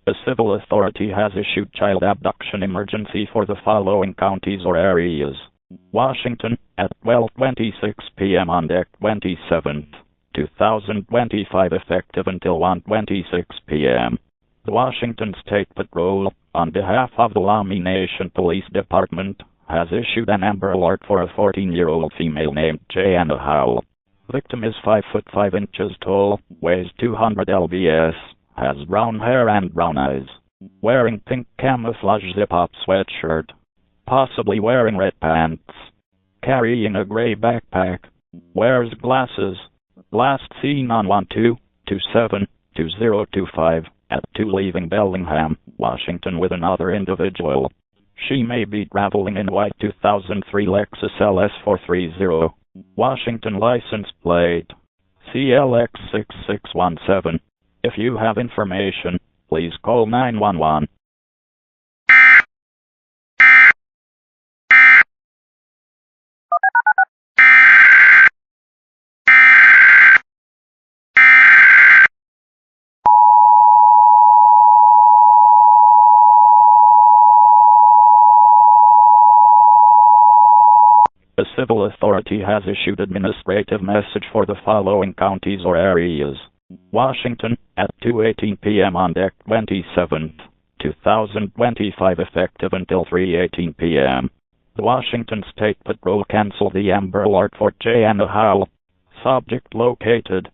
A civil authority has issued child abduction emergency for the following counties or areas. Washington, at 12:26 p.m. on Dec 27th, 2025, effective until 1:26 p.m. The Washington State Patrol, on behalf of the Laramie Nation Police Department, has issued an Amber Alert for a 14-year-old female named Jayana Howell. Victim is 5 foot 5 inches tall, weighs 200 lbs, has brown hair and brown eyes, wearing pink camouflage zip-up sweatshirt, possibly wearing red pants, carrying a gray backpack, wears glasses, last seen on 1/2/27/2025 at 2 leaving Bellingham, Washington with another individual. She may be traveling in white 2003 Lexus LS430, Washington license plate CLX6617. If you have information, please call 911. A civil authority has issued administrative message for the following counties or areas. Washington, at 2:18 p.m. on Dec 27th, 2025, effective until 3:18 p.m. The Washington State Patrol canceled the Amber Alert for Jayana Howell. Subject located.